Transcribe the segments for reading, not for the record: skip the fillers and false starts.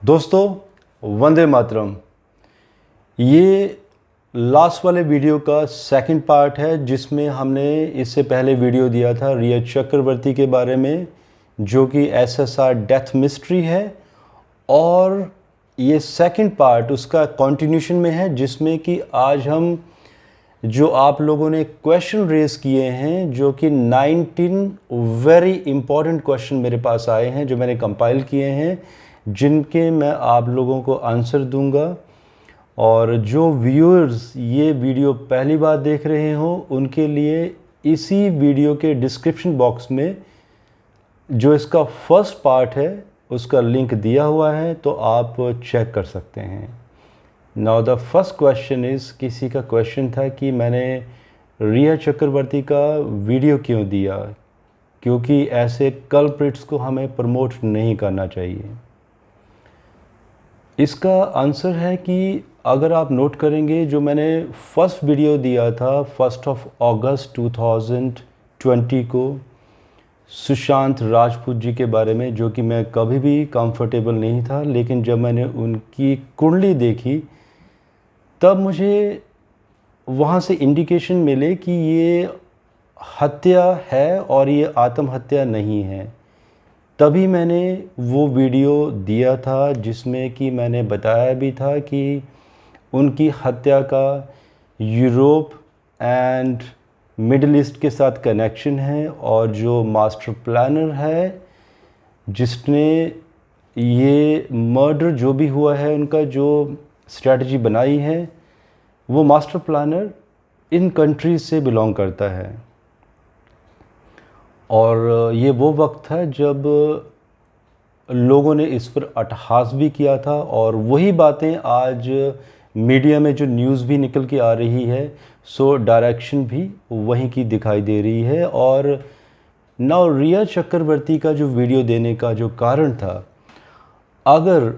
दोस्तों वंदे मातरम। ये लास्ट वाले वीडियो का सेकंड पार्ट है जिसमें हमने इससे पहले वीडियो दिया था रिया चक्रवर्ती के बारे में, जो कि एसएसआर डेथ मिस्ट्री है। और ये सेकंड पार्ट उसका कंटिन्यूशन में है, जिसमें कि आज हम जो आप लोगों ने क्वेश्चन रेज किए हैं, जो कि 19 वेरी इंपॉर्टेंट क्वेश्चन मेरे पास आए हैं जो मैंने कंपाइल किए हैं, जिनके मैं आप लोगों को आंसर दूंगा। और जो व्यूअर्स ये वीडियो पहली बार देख रहे हो उनके लिए इसी वीडियो के डिस्क्रिप्शन बॉक्स में जो इसका फर्स्ट पार्ट है उसका लिंक दिया हुआ है, तो आप चेक कर सकते हैं। Now the first question is, किसी का क्वेश्चन था कि मैंने रिया चक्रवर्ती का वीडियो क्यों दिया, क्योंकि ऐसे कल्प्रिट्स को हमें प्रमोट नहीं करना चाहिए। इसका आंसर है कि अगर आप नोट करेंगे, जो मैंने फर्स्ट वीडियो दिया था 1 अगस्त 2020 को सुशांत राजपूत जी के बारे में, जो कि मैं कभी भी कंफर्टेबल नहीं था, लेकिन जब मैंने उनकी कुंडली देखी तब मुझे वहाँ से इंडिकेशन मिले कि ये हत्या है और ये आत्महत्या नहीं है। तभी मैंने वो वीडियो दिया था जिसमें कि मैंने बताया भी था कि उनकी हत्या का यूरोप एंड मिडिल ईस्ट के साथ कनेक्शन है, और जो मास्टर प्लानर है जिसने ये मर्डर जो भी हुआ है उनका जो स्ट्रेटजी बनाई है, वो मास्टर प्लानर इन कंट्रीज से बिलोंग करता है। और ये वो वक्त था जब लोगों ने इस पर अट्टहास भी किया था, और वही बातें आज मीडिया में जो न्यूज़ भी निकल के आ रही है, सो डायरेक्शन भी वहीं की दिखाई दे रही है। और नाउ रिया चक्रवर्ती का जो वीडियो देने का जो कारण था, अगर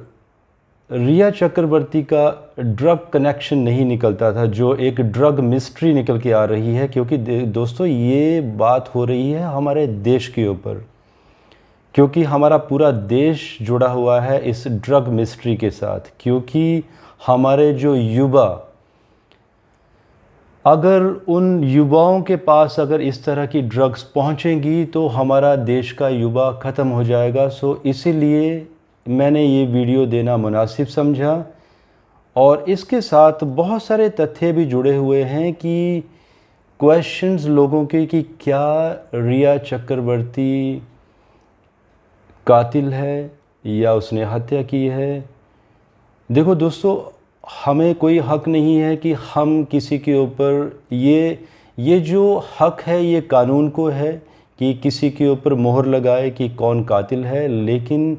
रिया चक्रवर्ती का ड्रग कनेक्शन नहीं निकलता था, जो एक ड्रग मिस्ट्री निकल के आ रही है, क्योंकि दोस्तों ये बात हो रही है हमारे देश के ऊपर, क्योंकि हमारा पूरा देश जुड़ा हुआ है इस ड्रग मिस्ट्री के साथ। क्योंकि हमारे जो युवा, अगर उन युवाओं के पास अगर इस तरह की ड्रग्स पहुंचेंगी तो हमारा देश का युवा ख़त्म हो जाएगा। सो इसीलिए मैंने ये वीडियो देना मुनासिब समझा। और इसके साथ बहुत सारे तथ्य भी जुड़े हुए हैं कि क्वेश्चंस लोगों के कि क्या रिया चक्रवर्ती कातिल है या उसने हत्या की है। देखो दोस्तों, हमें कोई हक नहीं है कि हम किसी के ऊपर ये जो हक है ये कानून को है कि किसी के ऊपर मोहर लगाए कि कौन कातिल है। लेकिन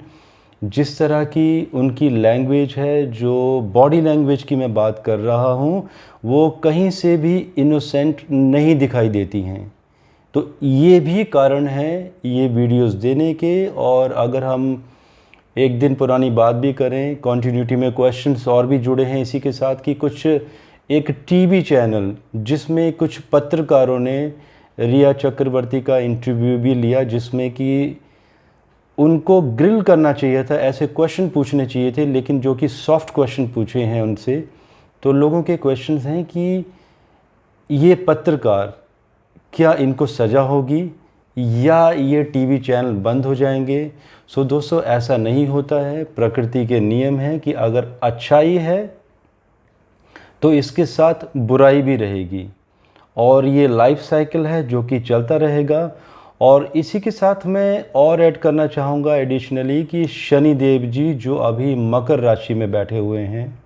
जिस तरह की उनकी लैंग्वेज है, जो बॉडी लैंग्वेज की मैं बात कर रहा हूँ, वो कहीं से भी इनोसेंट नहीं दिखाई देती हैं। तो ये भी कारण है ये वीडियोस देने के। और अगर हम एक दिन पुरानी बात भी करें, कंटिन्यूटी में क्वेश्चंस और भी जुड़े हैं इसी के साथ, कि कुछ एक टीवी चैनल जिसमें कुछ पत्रकारों ने रिया चक्रवर्ती का इंटरव्यू भी लिया, जिसमें कि उनको ग्रिल करना चाहिए था, ऐसे क्वेश्चन पूछने चाहिए थे, लेकिन जो कि सॉफ्ट क्वेश्चन पूछे हैं उनसे। तो लोगों के क्वेश्चंस हैं कि ये पत्रकार, क्या इनको सज़ा होगी या ये टीवी चैनल बंद हो जाएंगे। सो दोस्तों, ऐसा नहीं होता है। प्रकृति के नियम हैं कि अगर अच्छाई है तो इसके साथ बुराई भी रहेगी, और ये लाइफ साइकिल है जो कि चलता रहेगा। और इसी के साथ मैं और ऐड करना चाहूँगा एडिशनली कि शनि देव जी जो अभी मकर राशि में बैठे हुए हैं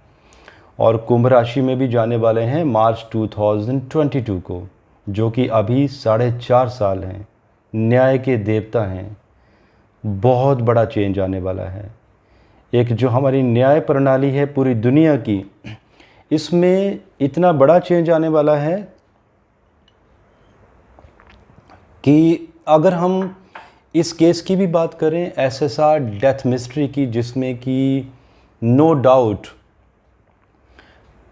और कुंभ राशि में भी जाने वाले हैं मार्च 2022 को, जो कि अभी 4.5 साल हैं, न्याय के देवता हैं। बहुत बड़ा चेंज आने वाला है। एक जो हमारी न्याय प्रणाली है पूरी दुनिया की, इसमें इतना बड़ा चेंज आने वाला है कि अगर हम इस केस की भी बात करें, एसएसआर डेथ मिस्ट्री की, जिसमें कि नो डाउट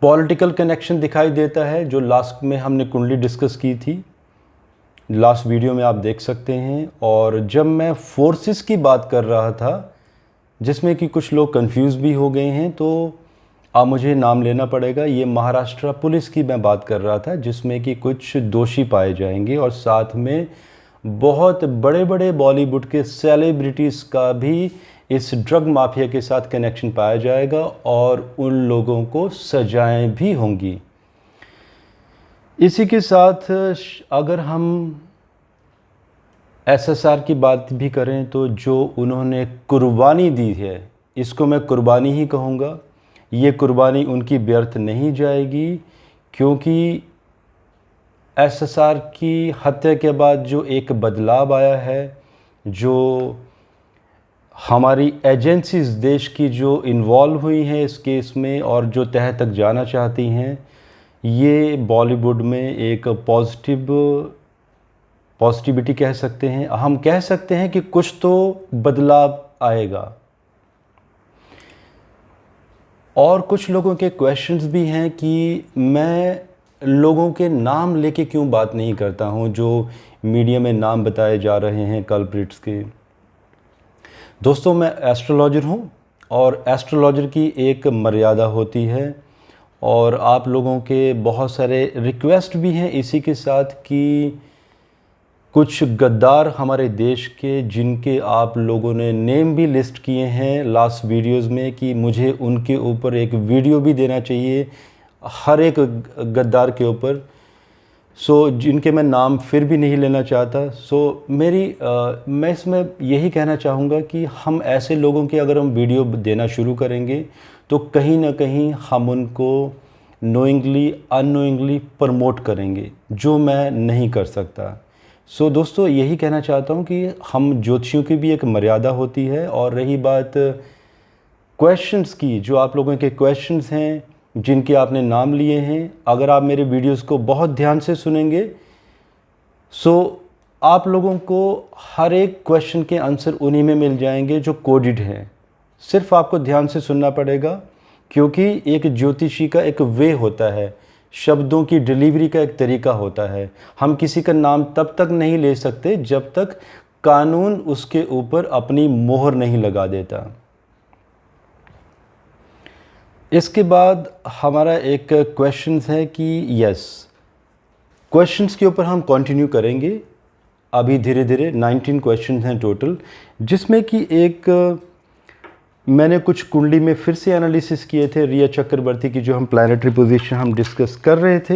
पॉलिटिकल कनेक्शन दिखाई देता है, जो लास्ट में हमने कुंडली डिस्कस की थी, लास्ट वीडियो में आप देख सकते हैं। और जब मैं फोर्सेस की बात कर रहा था, जिसमें कि कुछ लोग कंफ्यूज भी हो गए हैं, तो अब मुझे नाम लेना पड़ेगा। ये महाराष्ट्र पुलिस की मैं बात कर रहा था, जिसमें कि कुछ दोषी पाए जाएंगे और साथ में बहुत बड़े बड़े बॉलीवुड के सेलिब्रिटीज़ का भी इस ड्रग माफिया के साथ कनेक्शन पाया जाएगा और उन लोगों को सजाएं भी होंगी। इसी के साथ अगर हम एसएसआर की बात भी करें तो जो उन्होंने कुर्बानी दी है, इसको मैं कुर्बानी ही कहूँगा। ये कुर्बानी उनकी व्यर्थ नहीं जाएगी, क्योंकि एसएसआर की हत्या के बाद जो एक बदलाव आया है, जो हमारी एजेंसीज देश की जो इन्वॉल्व हुई हैं इस केस में और जो तह तक जाना चाहती हैं, ये बॉलीवुड में एक पॉजिटिविटी कह सकते हैं। हम कह सकते हैं कि कुछ तो बदलाव आएगा। और कुछ लोगों के क्वेश्चंस भी हैं कि मैं लोगों के नाम लेके क्यों बात नहीं करता हूं, जो मीडिया में नाम बताए जा रहे हैं कल्प्रिट्स के। दोस्तों, मैं एस्ट्रोलॉजर हूं और एस्ट्रोलॉजर की एक मर्यादा होती है और आप लोगों के बहुत सारे रिक्वेस्ट भी हैं इसी के साथ कि कुछ गद्दार हमारे देश के, जिनके आप लोगों ने नेम भी लिस्ट किए हैं लास्ट वीडियोस में कि मुझे उनके ऊपर एक वीडियो भी देना चाहिए, हर एक गद्दार के ऊपर। जिनके मैं नाम फिर भी नहीं लेना चाहता। मैं इसमें यही कहना चाहूँगा कि हम ऐसे लोगों की अगर हम वीडियो देना शुरू करेंगे तो कहीं ना कहीं हम उनको नोइंगली अननोइंगली प्रमोट करेंगे, जो मैं नहीं कर सकता। दोस्तों, यही कहना चाहता हूँ कि हम ज्योतिषियों की भी एक मर्यादा होती है। और रही बात क्वेश्चंस की, जो आप लोगों के क्वेश्चंस हैं जिनके आपने नाम लिए हैं, अगर आप मेरे वीडियोस को बहुत ध्यान से सुनेंगे आप लोगों को हर एक क्वेश्चन के आंसर उन्हीं में मिल जाएंगे जो कोडेड हैं। सिर्फ आपको ध्यान से सुनना पड़ेगा, क्योंकि एक ज्योतिषी का एक वे होता है, शब्दों की डिलीवरी का एक तरीका होता है। हम किसी का नाम तब तक नहीं ले सकते जब तक कानून उसके ऊपर अपनी मोहर नहीं लगा देता। इसके बाद हमारा एक क्वेश्चन है कि क्वेश्चंस के ऊपर हम कंटिन्यू करेंगे। अभी धीरे धीरे 19 क्वेश्चन हैं टोटल, जिसमें कि एक मैंने कुछ कुंडली में फिर से एनालिसिस किए थे रिया चक्रवर्ती की, जो हम प्लैनेटरी पोजीशन हम डिस्कस कर रहे थे।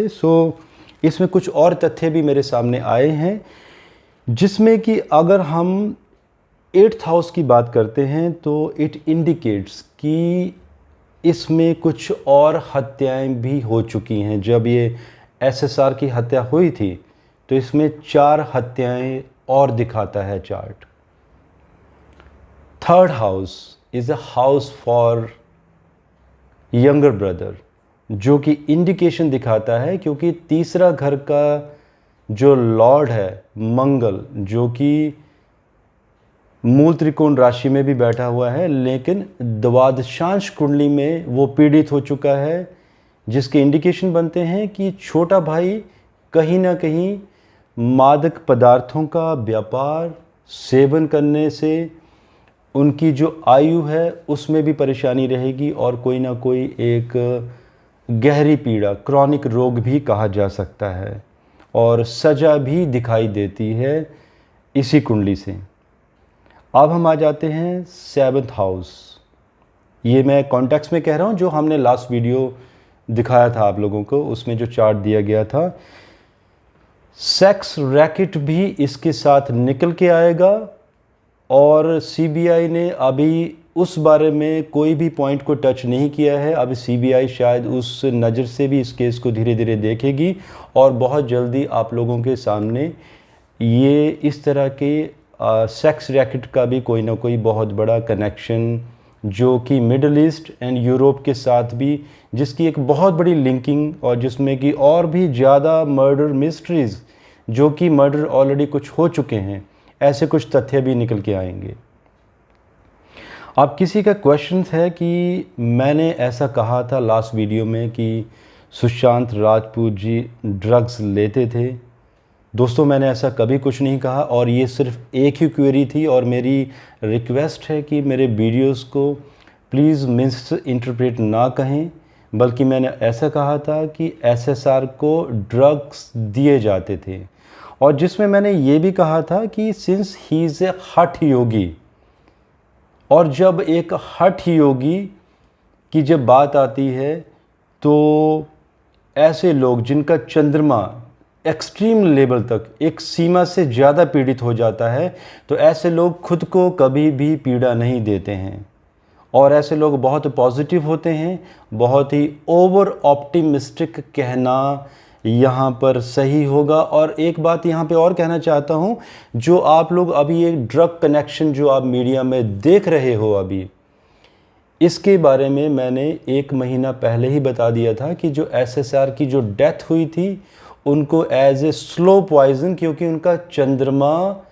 इसमें कुछ और तथ्य भी मेरे सामने आए हैं, जिसमें कि अगर हम 8th हाउस की बात करते हैं तो इट इंडिकेट्स कि इसमें कुछ और हत्याएं भी हो चुकी हैं। जब ये एसएसआर की हत्या हुई थी तो इसमें 4 हत्याएं और दिखाता है chart. 3rd house is a house for younger brother, जो कि इंडिकेशन दिखाता है, क्योंकि तीसरा घर का जो लॉर्ड है मंगल, जो कि मूल त्रिकोण राशि में भी बैठा हुआ है, लेकिन द्वादशांश कुंडली में वो पीड़ित हो चुका है, जिसके इंडिकेशन बनते हैं कि छोटा भाई कहीं ना कहीं मादक पदार्थों का व्यापार सेवन करने से उनकी जो आयु है उसमें भी परेशानी रहेगी और कोई ना कोई एक गहरी पीड़ा, क्रॉनिक रोग भी कहा जा सकता है, और सजा भी दिखाई देती है इसी कुंडली से। अब हम आ जाते हैं 7th हाउस। ये मैं कॉन्टेक्स्ट में कह रहा हूँ, जो हमने लास्ट वीडियो दिखाया था आप लोगों को, उसमें जो चार्ट दिया गया था। सेक्स रैकेट भी इसके साथ निकल के आएगा और सीबीआई ने अभी उस बारे में कोई भी पॉइंट को टच नहीं किया है। अब सीबीआई शायद उस नज़र से भी इस केस को धीरे धीरे देखेगी और बहुत जल्दी आप लोगों के सामने ये इस तरह के सेक्स रैकेट का भी कोई ना कोई बहुत बड़ा कनेक्शन, जो कि मिडल ईस्ट एंड यूरोप के साथ भी, जिसकी एक बहुत बड़ी लिंकिंग, और जिसमें कि और भी ज़्यादा मर्डर मिस्ट्रीज़, जो कि मर्डर ऑलरेडी कुछ हो चुके हैं, ऐसे कुछ तथ्य भी निकल के आएंगे। अब किसी का क्वेश्चन है कि मैंने ऐसा कहा था लास्ट वीडियो में कि सुशांत राजपूत जी ड्रग्स लेते थे, दोस्तों मैंने ऐसा कभी कुछ नहीं कहा, और ये सिर्फ एक ही क्वेरी थी, और मेरी रिक्वेस्ट है कि मेरे वीडियोस को प्लीज़ मिस इंटरप्रेट ना कहें, बल्कि मैंने ऐसा कहा था कि एसएसआर को ड्रग्स दिए जाते थे, और जिसमें मैंने ये भी कहा था कि सिंस ही इज़ ए हठ योगी, और जब एक हठ योगी की जब बात आती है तो ऐसे लोग जिनका चंद्रमा एक्सट्रीम लेवल तक एक सीमा से ज़्यादा पीड़ित हो जाता है, तो ऐसे लोग खुद को कभी भी पीड़ा नहीं देते हैं, और ऐसे लोग बहुत पॉजिटिव होते हैं। बहुत ही ओवर ऑप्टिमिस्टिक कहना यहाँ पर सही होगा। और एक बात यहाँ पे और कहना चाहता हूँ, जो आप लोग अभी एक ड्रग कनेक्शन जो आप मीडिया में देख रहे हो अभी, इसके बारे में मैंने 1 महीना पहले ही बता दिया था कि जो एसएसआर की जो डेथ हुई थी उनको एज ए स्लो पॉइजन, क्योंकि उनका चंद्रमा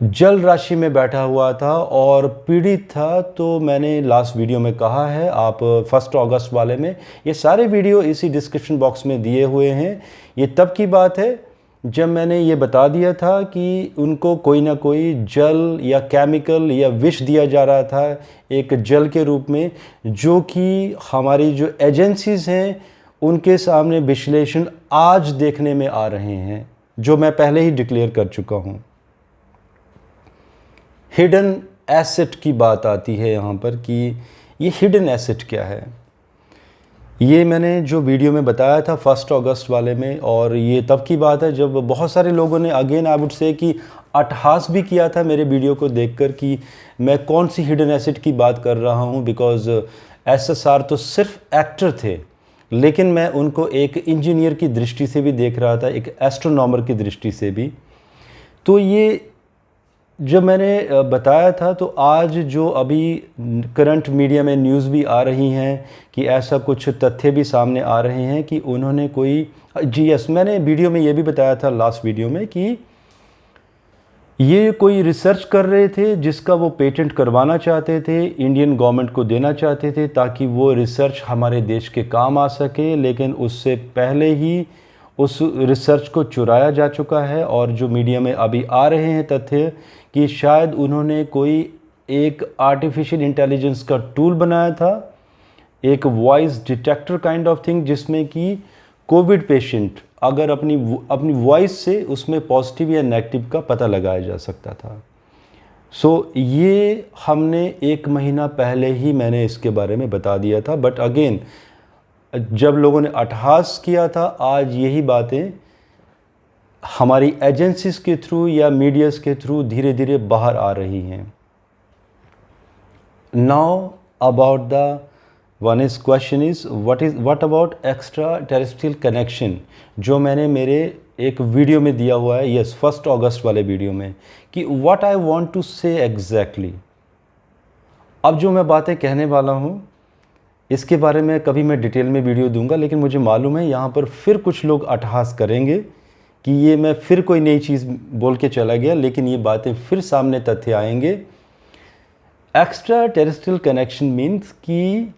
जल राशि में बैठा हुआ था और पीड़ित था। तो मैंने लास्ट वीडियो में कहा है, आप 1 अगस्त वाले में, ये सारे वीडियो इसी डिस्क्रिप्शन बॉक्स में दिए हुए हैं। ये तब की बात है जब मैंने ये बता दिया था कि उनको कोई ना कोई जल या केमिकल या विष दिया जा रहा था एक जल के रूप में, जो कि हमारी जो एजेंसीज़ हैं उनके सामने विश्लेषण आज देखने में आ रहे हैं, जो मैं पहले ही डिक्लेयर कर चुका हूँ। हिडन एसेट की बात आती है यहाँ पर कि ये हिडन एसेट क्या है। ये मैंने जो वीडियो में बताया था 1 अगस्त वाले में, और ये तब की बात है जब बहुत सारे लोगों ने अगेन आई वुड से कि अट्ठास भी किया था मेरे वीडियो को देखकर कि मैं कौन सी हिडन एसेट की बात कर रहा हूँ, बिकॉज़ एसएसआर तो सिर्फ एक्टर थे, लेकिन मैं उनको एक इंजीनियर की दृष्टि से भी देख रहा था, एक एस्ट्रोनॉमर की दृष्टि से भी। तो ये जब मैंने बताया था, तो आज जो अभी करंट मीडिया में न्यूज़ भी आ रही हैं कि ऐसा कुछ तथ्य भी सामने आ रहे हैं कि उन्होंने कोई यस, मैंने वीडियो में ये भी बताया था लास्ट वीडियो में कि ये कोई रिसर्च कर रहे थे जिसका वो पेटेंट करवाना चाहते थे, इंडियन गवर्नमेंट को देना चाहते थे ताकि वो रिसर्च हमारे देश के काम आ सके, लेकिन उससे पहले ही उस रिसर्च को चुराया जा चुका है। और जो मीडिया में अभी आ रहे हैं तथ्य कि शायद उन्होंने कोई एक आर्टिफिशियल इंटेलिजेंस का टूल बनाया था, एक voice detector kind of thing, जिसमें कि कोविड पेशेंट अगर अपनी वॉइस से उसमें पॉजिटिव या नेगेटिव का पता लगाया जा सकता था। सो ये हमने 1 महीना पहले ही मैंने इसके बारे में बता दिया था, बट अगेन जब लोगों ने अट्ठास किया था, आज यही बातें हमारी एजेंसीज के थ्रू या मीडियाज़ के थ्रू धीरे धीरे बाहर आ रही हैं। Now about the one is question is what about extra terrestrial connection, जो मैंने मेरे एक वीडियो में दिया हुआ है, यस 1 अगस्त वाले वीडियो में, कि व्हाट आई वांट टू से एग्जैक्टली। अब जो मैं बातें कहने वाला हूँ इसके बारे में कभी मैं डिटेल में वीडियो दूंगा, लेकिन मुझे मालूम है यहाँ पर फिर कुछ लोग अट्ठास करेंगे कि ये मैं फिर कोई नई चीज़ बोल के चला गया, लेकिन ये बातें फिर सामने तथ्य आएंगे। एक्स्ट्रा टेरेस्ट्रियल कनेक्शन मीन्स कि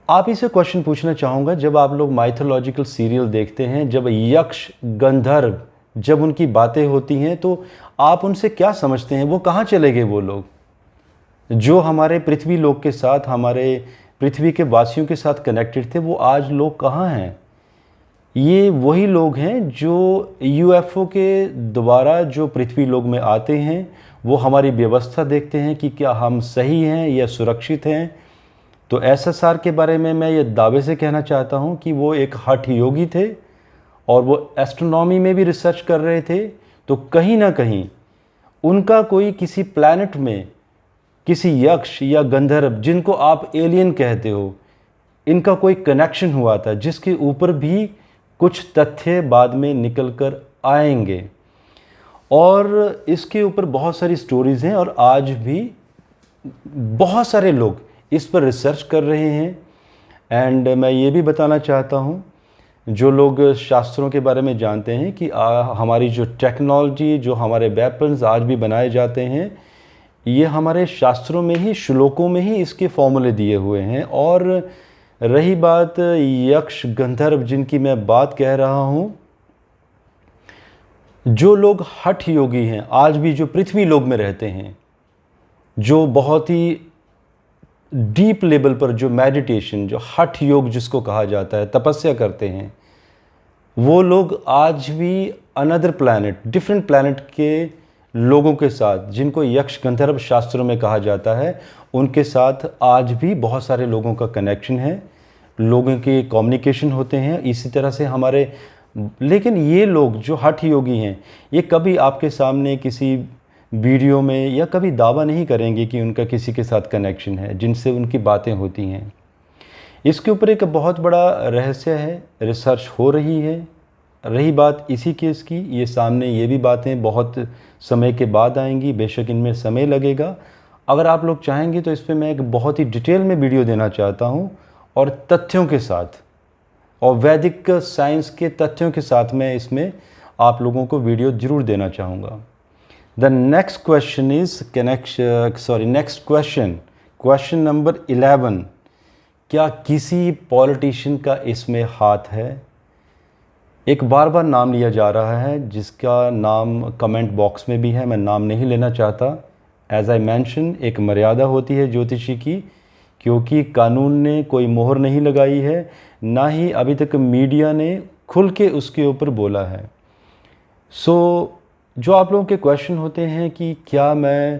आप इसे क्वेश्चन पूछना चाहूँगा, जब आप लोग माइथोलॉजिकल सीरियल देखते हैं, जब यक्ष गंधर्व जब उनकी बातें होती हैं, तो आप उनसे क्या समझते हैं? वो कहाँ चले गए वो लोग जो हमारे पृथ्वी लोक के साथ, हमारे पृथ्वी के वासियों के साथ कनेक्टेड थे? वो आज लोग कहाँ हैं? ये वही लोग हैं जो यूएफओ के द्वारा जो पृथ्वी लोक में आते हैं, वो हमारी व्यवस्था देखते हैं कि क्या हम सही हैं या सुरक्षित हैं। तो एसएसआर के बारे में मैं ये दावे से कहना चाहता हूँ कि वो एक हठ योगी थे और वो एस्ट्रोनॉमी में भी रिसर्च कर रहे थे। तो कहीं ना कहीं उनका कोई किसी प्लैनेट में किसी यक्ष या गंधर्व, जिनको आप एलियन कहते हो, इनका कोई कनेक्शन हुआ था, जिसके ऊपर भी कुछ तथ्य बाद में निकल कर आएंगे। और इसके ऊपर बहुत सारी स्टोरीज़ हैं और आज भी बहुत सारे लोग इस पर रिसर्च कर रहे हैं। एंड मैं ये भी बताना चाहता हूँ, जो लोग शास्त्रों के बारे में जानते हैं कि हमारी जो टेक्नोलॉजी, जो हमारे वेपन्स आज भी बनाए जाते हैं, ये हमारे शास्त्रों में ही, श्लोकों में ही इसके फॉर्मूले दिए हुए हैं। और रही बात यक्ष गंधर्व जिनकी मैं बात कह रहा हूँ, जो लोग हठ योगी हैं, आज भी जो पृथ्वी लोक में रहते हैं, जो बहुत ही डीप लेवल पर जो मेडिटेशन, जो हठ योग जिसको कहा जाता है, तपस्या करते हैं, वो लोग आज भी अनदर प्लैनेट, डिफरेंट प्लैनेट के लोगों के साथ, जिनको यक्ष गंधर्व शास्त्रों में कहा जाता है, उनके साथ आज भी बहुत सारे लोगों का कनेक्शन है, लोगों के कम्युनिकेशन होते हैं। इसी तरह से हमारे, लेकिन ये लोग जो हठ योगी हैं, ये कभी आपके सामने किसी वीडियो में या कभी दावा नहीं करेंगे कि उनका किसी के साथ कनेक्शन है जिनसे उनकी बातें होती हैं। इसके ऊपर एक बहुत बड़ा रहस्य है, रिसर्च हो रही है। रही बात इसी केस की, ये सामने ये भी बातें बहुत समय के बाद आएंगी, बेशक इनमें समय लगेगा। अगर आप लोग चाहेंगे तो इस पर मैं एक बहुत ही डिटेल में वीडियो देना चाहता हूँ, और तथ्यों के साथ, और वैदिक साइंस के तथ्यों के साथ मैं इसमें आप लोगों को वीडियो ज़रूर देना चाहूँगा। The next question is next question number 11, क्या किसी पॉलिटिशियन का इसमें हाथ है? एक बार बार नाम लिया जा रहा है जिसका नाम कमेंट बॉक्स में भी है, मैं नाम नहीं लेना चाहता। एज आई मैंशन, एक मर्यादा होती है ज्योतिषी की, क्योंकि कानून ने कोई मोहर नहीं लगाई है, ना ही अभी तक मीडिया ने खुल के उसके ऊपर बोला है। जो आप लोगों के क्वेश्चन होते हैं कि क्या मैं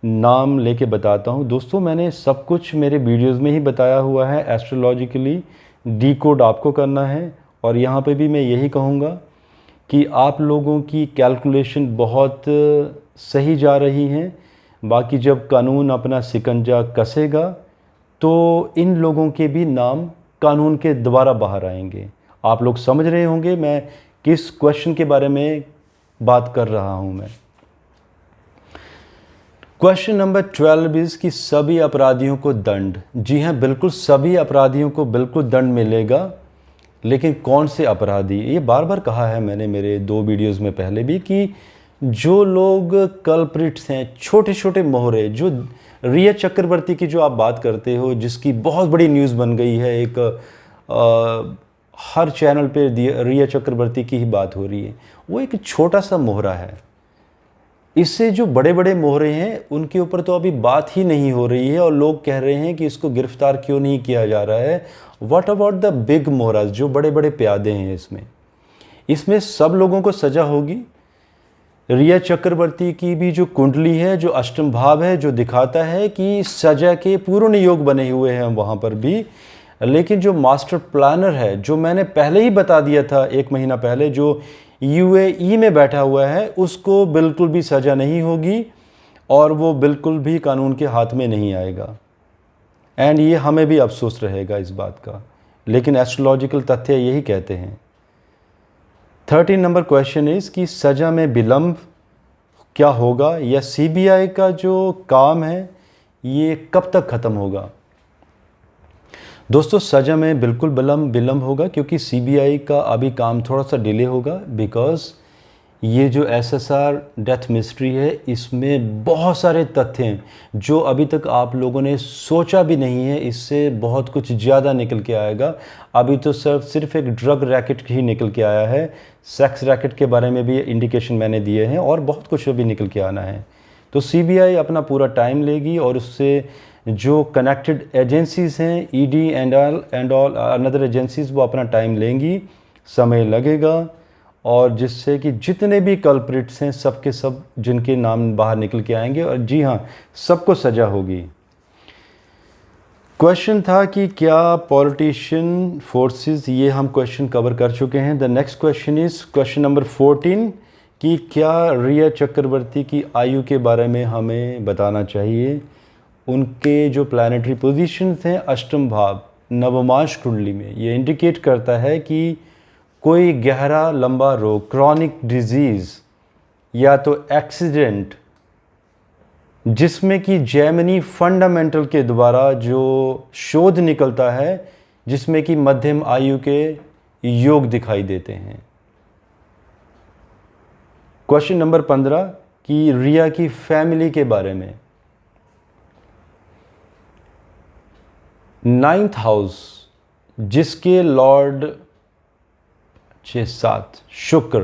नाम लेके बताता हूँ, दोस्तों मैंने सब कुछ मेरे वीडियोस में ही बताया हुआ है। एस्ट्रोलॉजिकली डीकोड आपको करना है, और यहाँ पे भी मैं यही कहूँगा कि आप लोगों की कैलकुलेशन बहुत सही जा रही हैं। बाकी जब कानून अपना शिकंजा कसेगा तो इन लोगों के भी नाम कानून के द्वारा बाहर आएंगे। आप लोग समझ रहे होंगे मैं किस क्वेश्चन के बारे में बात कर रहा हूँ। मैं क्वेश्चन नंबर 12 इज़ कि सभी अपराधियों को दंड। जी हाँ, बिल्कुल सभी अपराधियों को बिल्कुल दंड मिलेगा, लेकिन कौन से अपराधी? ये बार बार कहा है मैंने मेरे 2 वीडियोस में पहले भी कि जो लोग कल्प्रिट्स हैं, छोटे छोटे मोहरे, जो रिया चक्रवर्ती की जो आप बात करते हो, जिसकी बहुत बड़ी न्यूज़ बन गई है, एक हर चैनल पे रिया चक्रवर्ती की ही बात हो रही है, वो एक छोटा सा मोहरा है। इससे जो बड़े बड़े मोहरे हैं उनके ऊपर तो अभी बात ही नहीं हो रही है, और लोग कह रहे हैं कि इसको गिरफ्तार क्यों नहीं किया जा रहा है। व्हाट अबाउट द बिग मोहराज, जो बड़े बड़े प्यादे हैं? इसमें सब लोगों को सज़ा होगी। रिया चक्रवर्ती की भी जो कुंडली है, जो अष्टम भाव है, जो दिखाता है कि सजा के पूर्ण योग बने हुए हैं वहाँ पर भी, लेकिन जो मास्टर प्लानर है, जो मैंने पहले ही बता दिया था 1 महीना पहले, जो यूएई में बैठा हुआ है, उसको बिल्कुल भी सज़ा नहीं होगी, और वो बिल्कुल भी कानून के हाथ में नहीं आएगा। एंड ये हमें भी अफसोस रहेगा इस बात का, लेकिन एस्ट्रोलॉजिकल तथ्य यही कहते हैं। 13 नंबर क्वेश्चन इज़ कि सज़ा में विलंब क्या होगा, या सीबीआई का जो काम है ये कब तक ख़त्म होगा? दोस्तों सज़ा में बिल्कुल विलंब होगा, क्योंकि सीबीआई का अभी काम थोड़ा सा डिले होगा, बिकॉज़ ये जो एसएसआर डेथ मिस्ट्री है, इसमें बहुत सारे तथ्य हैं जो अभी तक आप लोगों ने सोचा भी नहीं है। इससे बहुत कुछ ज़्यादा निकल के आएगा। अभी तो सिर्फ एक ड्रग रैकेट ही निकल के आया है, सेक्स रैकेट के बारे में भी इंडिकेशन मैंने दिए हैं, और बहुत कुछ अभी निकल के आना है। तो सीबीआई अपना पूरा टाइम लेगी, और उससे जो कनेक्टेड एजेंसीज़ हैं, ED and all another agencies, वो अपना टाइम लेंगी, समय लगेगा, और जिससे कि जितने भी कल्प्रिट्स हैं सब के सब, जिनके नाम बाहर निकल के आएंगे, और जी हाँ, सबको सज़ा होगी। क्वेश्चन था कि क्या पॉलिटिशियन फोर्सेस, ये हम क्वेश्चन कवर कर चुके हैं। The next question is question number 14 कि क्या रिया चक्रवर्ती की आयु के बारे में हमें बताना चाहिए। उनके जो प्लानिटरी पोजीशंस हैं, अष्टम भाव नवमांश कुंडली में, ये इंडिकेट करता है कि कोई गहरा लंबा रोग, क्रॉनिक डिजीज़, या तो एक्सीडेंट, जिसमें कि जैमिनी फंडामेंटल के द्वारा जो शोध निकलता है, जिसमें कि मध्यम आयु के योग दिखाई देते हैं। क्वेश्चन नंबर 15 कि रिया की फैमिली के बारे में। 9th हाउस, जिसके लॉर्ड 6-7 शुक्र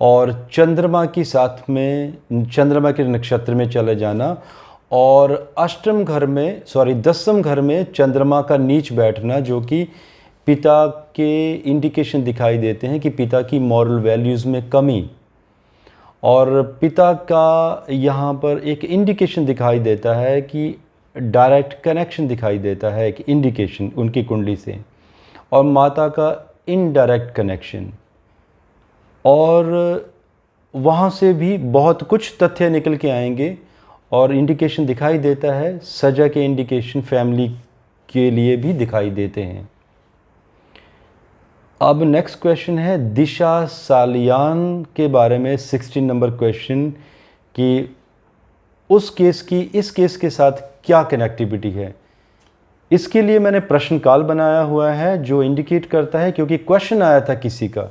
और चंद्रमा के साथ में, चंद्रमा के नक्षत्र में चले जाना, और अष्टम घर में, सॉरी 10वें घर में चंद्रमा का नीच बैठना, जो कि पिता के इंडिकेशन दिखाई देते हैं कि पिता की मॉरल वैल्यूज़ में कमी, और पिता का यहाँ पर एक इंडिकेशन दिखाई देता है कि डायरेक्ट कनेक्शन दिखाई देता है, एक इंडिकेशन उनकी कुंडली से, और माता का इनडायरेक्ट कनेक्शन, और वहाँ से भी बहुत कुछ तथ्य निकल के आएंगे, और इंडिकेशन दिखाई देता है, सजा के इंडिकेशन फैमिली के लिए भी दिखाई देते हैं। अब नेक्स्ट क्वेश्चन है दिशा सालियान के बारे में, 16 नंबर क्वेश्चन, कि उस केस की इस केस के साथ क्या कनेक्टिविटी है। इसके लिए मैंने प्रश्न काल बनाया हुआ है जो इंडिकेट करता है, क्योंकि क्वेश्चन आया था किसी का,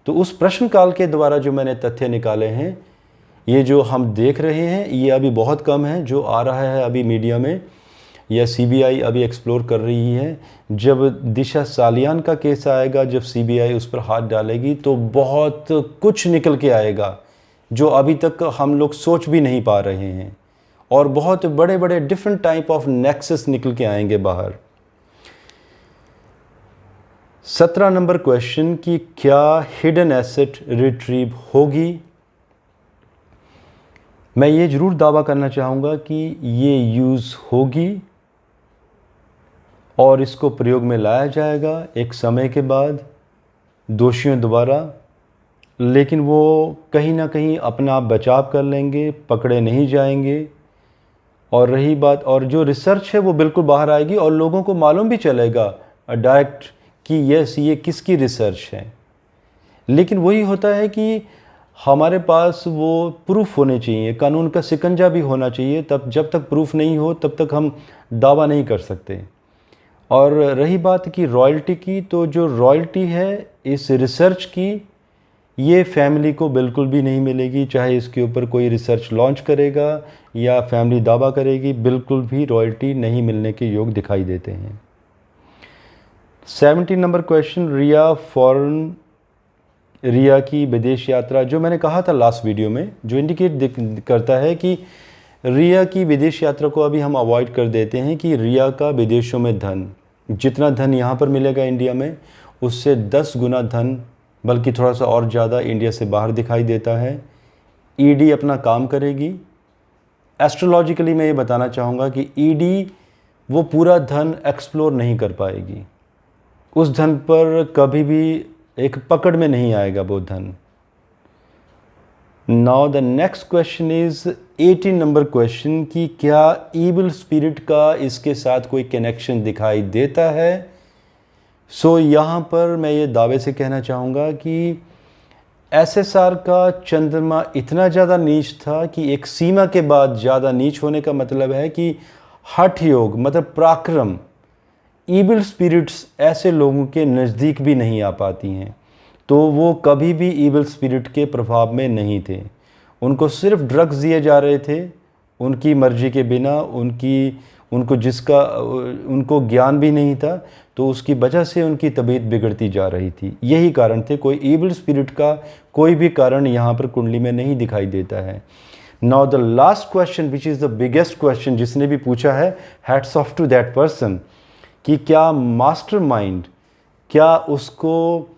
तो उस प्रश्न काल के द्वारा जो मैंने तथ्य निकाले हैं, ये जो हम देख रहे हैं ये अभी बहुत कम है जो आ रहा है अभी मीडिया में, या सीबीआई अभी एक्सप्लोर कर रही है। जब दिशा सालियान का केस आएगा, जब सीबीआई उस पर हाथ डालेगी, तो बहुत कुछ निकल के आएगा जो अभी तक हम लोग सोच भी नहीं पा रहे हैं, और बहुत बड़े बड़े डिफरेंट टाइप ऑफ नेक्सस निकल के आएंगे बाहर। 17 नंबर क्वेश्चन कि क्या हिडन एसेट रिट्रीव होगी। मैं ये ज़रूर दावा करना चाहूँगा कि ये यूज़ होगी और इसको प्रयोग में लाया जाएगा एक समय के बाद दोषियों द्वारा, लेकिन वो कहीं ना कहीं अपना बचाव कर लेंगे, पकड़े नहीं जाएंगे। और रही बात, और जो रिसर्च है वो बिल्कुल बाहर आएगी और लोगों को मालूम भी चलेगा डायरेक्ट कि यस ये किसकी रिसर्च है। लेकिन वही होता है कि हमारे पास वो प्रूफ होने चाहिए, कानून का शिकंजा भी होना चाहिए, तब जब तक प्रूफ नहीं हो तब तक हम दावा नहीं कर सकते। और रही बात की रॉयल्टी की, तो जो रॉयल्टी है इस रिसर्च की, ये फैमिली को बिल्कुल भी नहीं मिलेगी, चाहे इसके ऊपर कोई रिसर्च लॉन्च करेगा या फैमिली दावा करेगी, बिल्कुल भी रॉयल्टी नहीं मिलने के योग दिखाई देते हैं। 17 नंबर क्वेश्चन, रिया की विदेश यात्रा, जो मैंने कहा था लास्ट वीडियो में, जो इंडिकेट करता है कि रिया की विदेश यात्रा को अभी हम अवॉइड कर देते हैं, कि रिया का विदेशों में धन, जितना धन यहाँ पर मिलेगा इंडिया में, उससे 10 गुना धन, बल्कि थोड़ा सा और ज़्यादा इंडिया से बाहर दिखाई देता है। ईडी अपना काम करेगी। एस्ट्रोलॉजिकली मैं ये बताना चाहूँगा कि ईडी वो पूरा धन एक्सप्लोर नहीं कर पाएगी, उस धन पर कभी भी एक पकड़ में नहीं आएगा वो धन। Now the next question is 18 number question, कि क्या ईविल स्पिरिट का इसके साथ कोई कनेक्शन दिखाई देता है। सो यहाँ पर मैं ये दावे से कहना चाहूँगा कि एसएसआर का चंद्रमा इतना ज़्यादा नीच था कि एक सीमा के बाद ज़्यादा नीच होने का मतलब है कि हठ योग, मतलब पराक्रम, ईविल स्पिरिट्स ऐसे लोगों के नज़दीक भी नहीं आ पाती हैं, तो वो कभी भी ईविल स्पिरिट के प्रभाव में नहीं थे। उनको सिर्फ ड्रग्स दिए जा रहे थे उनकी मर्जी के बिना, उनको ज्ञान भी नहीं था, तो उसकी वजह से उनकी तबीयत बिगड़ती जा रही थी। यही कारण थे, कोई ईविल स्पिरिट का कोई भी कारण यहाँ पर कुंडली में नहीं दिखाई देता है। Now the last question which is the biggest question, जिसने भी पूछा है, hats off to that person, कि क्या मास्टरमाइंड, क्या उसको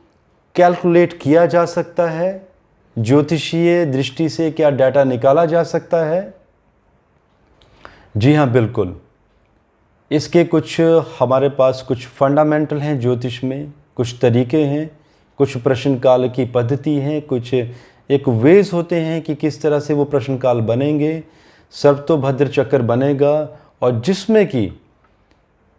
कैलकुलेट किया जा सकता है, ज्योतिषीय दृष्टि से क्या डाटा निकाला जा सकता है। जी हाँ, बिल्कुल। इसके कुछ हमारे पास कुछ फंडामेंटल हैं ज्योतिष में, कुछ तरीके हैं, कुछ प्रश्न काल की पद्धति हैं, कुछ एक वेज होते हैं कि किस तरह से वो प्रश्न काल बनेंगे। सर्वतोभद्र चक्र बनेगा, और जिसमें कि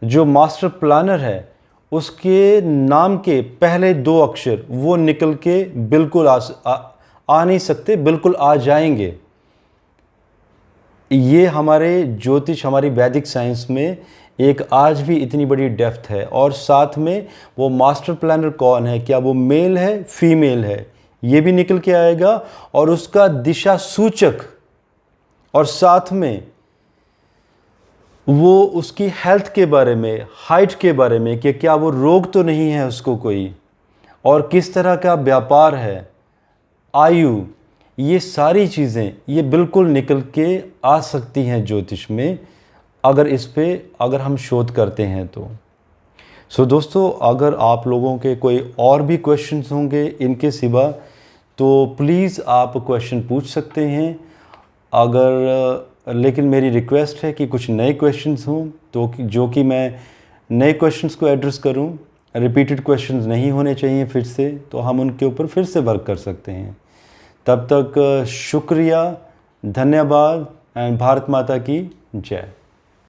जो मास्टर प्लानर है उसके नाम के पहले 2 अक्षर वो निकल के बिल्कुल आ नहीं सकते, बिल्कुल आ जाएंगे। ये हमारे ज्योतिष, हमारी वैदिक साइंस में एक आज भी इतनी बड़ी डेप्थ है। और साथ में वो मास्टर प्लानर कौन है, क्या वो मेल है फीमेल है, ये भी निकल के आएगा, और उसका दिशा सूचक, और साथ में वो उसकी हेल्थ के बारे में, हाइट के बारे में, कि क्या वो रोग तो नहीं है उसको कोई, और किस तरह का व्यापार है, आयु, ये सारी चीज़ें ये बिल्कुल निकल के आ सकती हैं ज्योतिष में, अगर हम शोध करते हैं तो। सो दोस्तों, अगर आप लोगों के कोई और भी क्वेश्चंस होंगे इनके सिवा, तो प्लीज़ आप क्वेश्चन पूछ सकते हैं। लेकिन मेरी रिक्वेस्ट है कि कुछ नए क्वेश्चंस हों, तो जो कि मैं नए क्वेश्चंस को एड्रेस करूं। रिपीटेड क्वेश्चंस नहीं होने चाहिए फिर से, तो हम उनके ऊपर फिर से वर्क कर सकते हैं। तब तक शुक्रिया, धन्यवाद एंड भारत माता की जय।